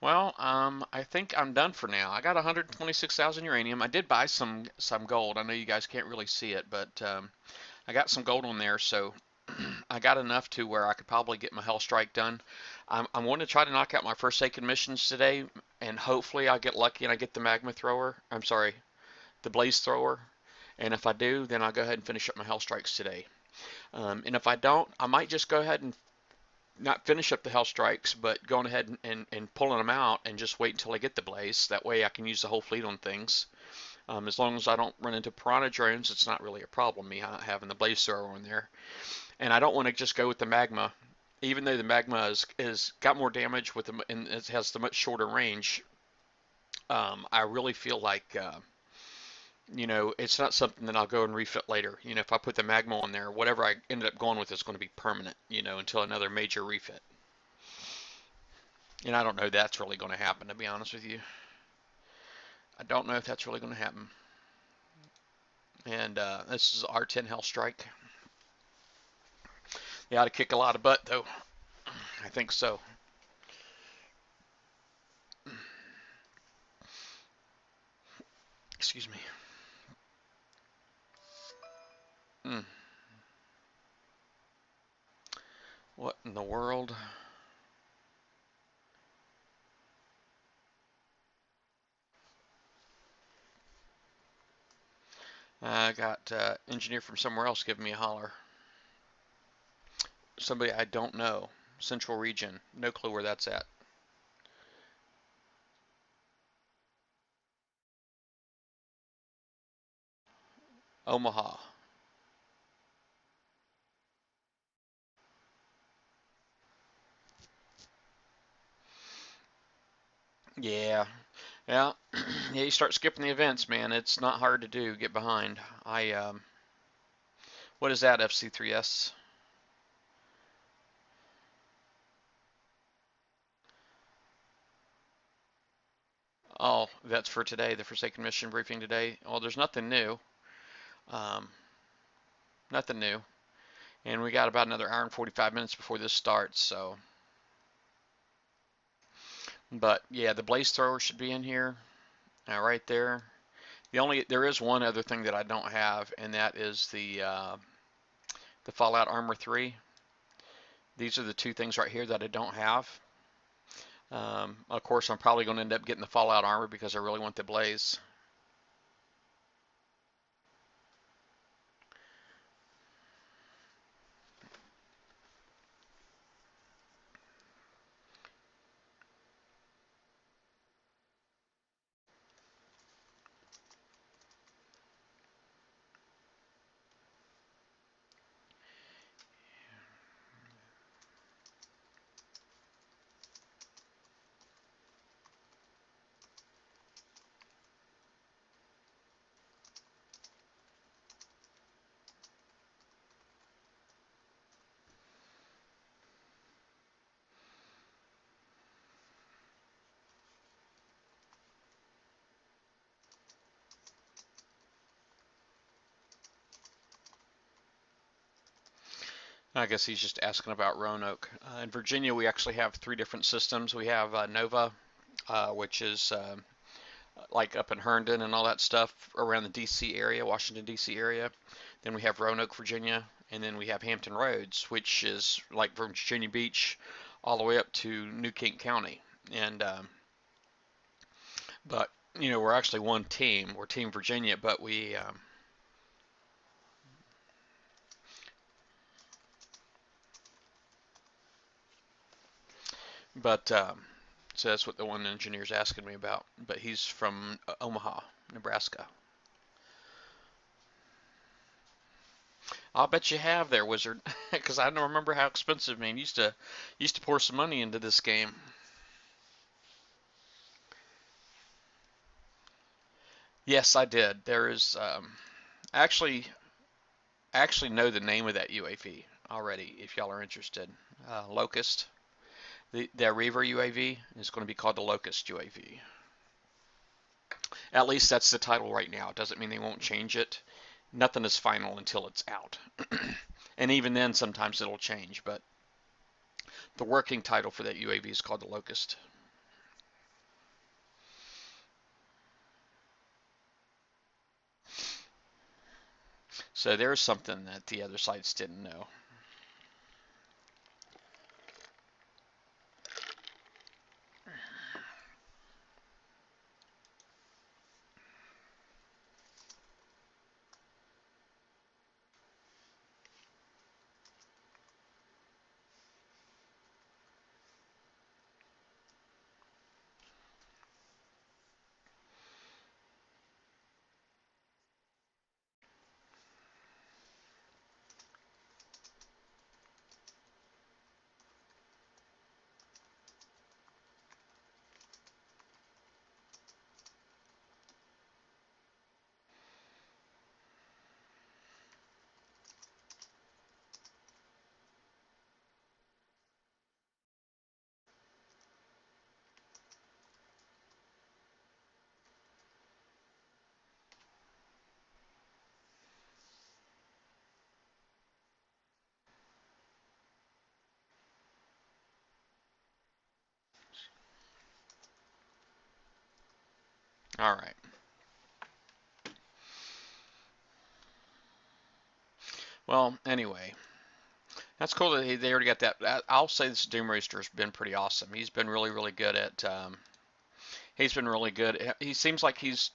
Well, I think I'm done for now. I got 126,000 uranium. I did buy some gold. I know you guys can't really see it, but I got some gold on there, so I got enough to where I could probably get my Hell Strike done. I'm going to try to knock out my Forsaken missions today, and hopefully I get lucky and I get the magma thrower. I'm sorry, the blaze thrower. And if I do, then I'll go ahead and finish up my Hell Strikes today. And if I don't, I might just go ahead and not finish up the Hell Strikes, but going ahead and pulling them out and just wait until I get the blaze. That way I can use the whole fleet on things. As long as I don't run into piranha drones, it's not really a problem, me having the blaze thrower on there. And I don't want to just go with the magma, even though the magma is got more damage with them and it has the much shorter range. I really feel like it's not something that I'll go and refit later. If I put the magma on there, whatever I ended up going with is going to be permanent. Until another major refit. And I don't know that's really going to happen, to be honest with you. I don't know if that's really going to happen. And this is R10 Hell Strike. They ought to kick a lot of butt, though. I think so. Excuse me. Mm. What in the world? I got engineer from somewhere else giving me a holler. Somebody I don't know. Central region. No clue where that's at. Omaha. Yeah. Yeah. Yeah, you start skipping the events, man. It's not hard to do. Get behind. What is that, FC3S? Oh, that's for today, the Forsaken Mission briefing today. Well, there's nothing new. Um, Nothing new. And we got about another hour and 45 minutes before this starts, so. But yeah, the blaze thrower should be in here, right there. There is one other thing that I don't have, and that is the Fallout Armor 3. These are the two things right here that I don't have. Of course, I'm probably going to end up getting the Fallout Armor because I really want the blaze. I guess he's just asking about Roanoke. In Virginia, we actually have three different systems. We have Nova, which is like up in Herndon and all that stuff around the D.C. area, Washington, D.C. area. Then we have Roanoke, Virginia, and then we have Hampton Roads, which is like from Virginia Beach all the way up to New Kent County. And but we're actually one team. We're Team Virginia, but but so that's what the one engineer's asking me about. But he's from Omaha, Nebraska. I'll bet you have there, Wizard, because I don't remember how expensive, man. Used to pour some money into this game. Yes, I did. There is actually I actually know the name of that UAV already, if y'all are interested. Locust. The Reaver UAV is going to be called the Locust UAV. At least that's the title right now. It doesn't mean they won't change it. Nothing is final until it's out. And even then, sometimes it'll change. But the working title for that UAV is called the Locust. So there's something that the other sites didn't know. All right. Well, anyway, that's cool that they already got that. I'll say this Doom Rooster's been pretty awesome. He's been really, really good at. He's been really good. He seems like he's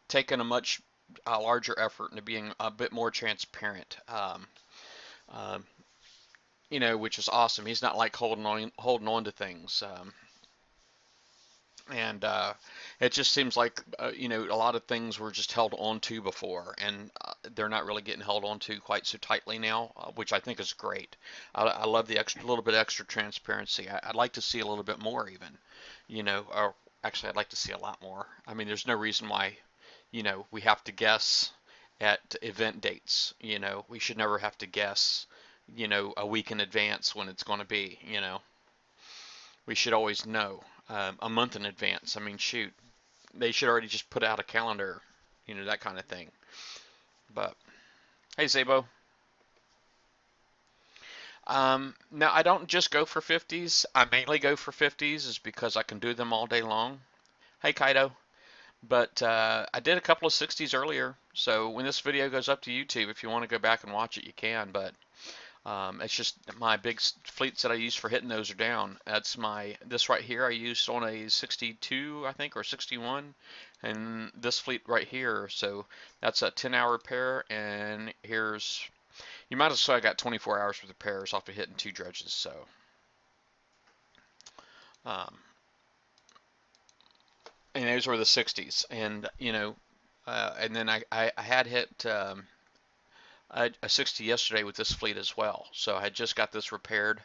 taken a much larger effort into being a bit more transparent. Um, which is awesome. He's not like holding on to things. And it just seems like a lot of things were just held on to before, and they're not really getting held on to quite so tightly now, which I think is great. I love the extra little bit extra transparency. I'd like to see a little bit more even, or actually I'd like to see a lot more. I mean, there's no reason why we have to guess at event dates. We should never have to guess a week in advance when it's going to be. We should always know a month in advance. I mean, shoot, they should already just put out a calendar, that kind of thing. But hey, Zabo. Now I don't just go for 50s. I mainly go for 50s is because I can do them all day long. Hey, Kaido. But I did a couple of 60s earlier, so when this video goes up to YouTube, if you want to go back and watch it, you can. But it's just my big fleets that I use for hitting those are down. This right here I used on a 62, I think, or 61, and this fleet right here. So that's a 10-hour pair, and you might as well I got 24 hours worth of pairs off of hitting 2 dredges. So, um, and those were the 60s, and and then I had hit a 60 yesterday with this fleet as well. So I had just got this repaired.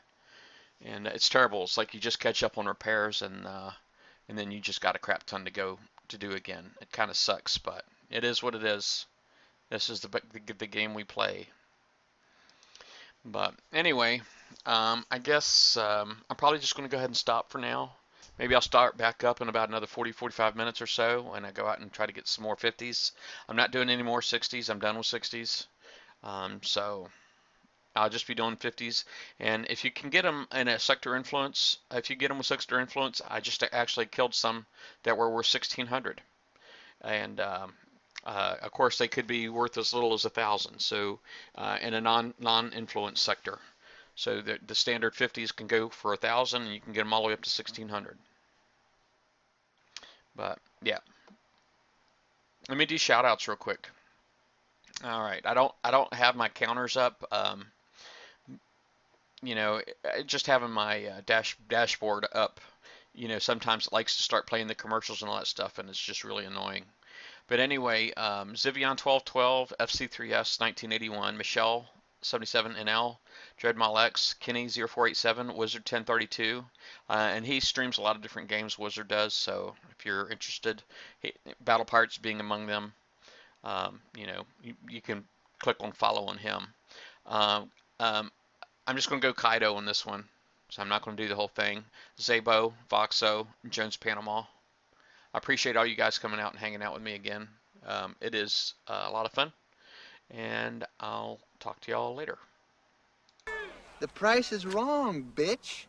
And it's terrible. It's like you just catch up on repairs, and then you just got a crap ton to go to do again. It kind of sucks, but it is what it is. This is the game we play. But anyway, I guess I'm probably just going to go ahead and stop for now. Maybe I'll start back up in about another 40, 45 minutes or so, and I go out and try to get some more 50s. I'm not doing any more 60s. I'm done with 60s. So I'll just be doing 50s. And if you can get them in a sector influence, if you get them with sector influence, I just actually killed some that were worth 1,600. And of course, they could be worth as little as 1,000. So in a non-influence sector. So the standard 50s can go for 1,000, and you can get them all the way up to 1,600. But yeah, let me do shout outs real quick. All right, I don't have my counters up. Just having my dashboard up, sometimes it likes to start playing the commercials and all that stuff, and it's just really annoying. But anyway, Zivion 1212, FC3S 1981, Michelle 77NL, Dreadmall X, Kenny 0487, Wizard 1032, and he streams a lot of different games. Wizard does, so if you're interested, Battle Pirates being among them, you can click on follow on him. Um, um, I'm just going to go Kaido on this one, so I'm not going to do the whole thing. Zabo, Voxo, Jones Panama. I appreciate all you guys coming out and hanging out with me again. It is a lot of fun, and I'll talk to y'all later. The price is wrong, bitch.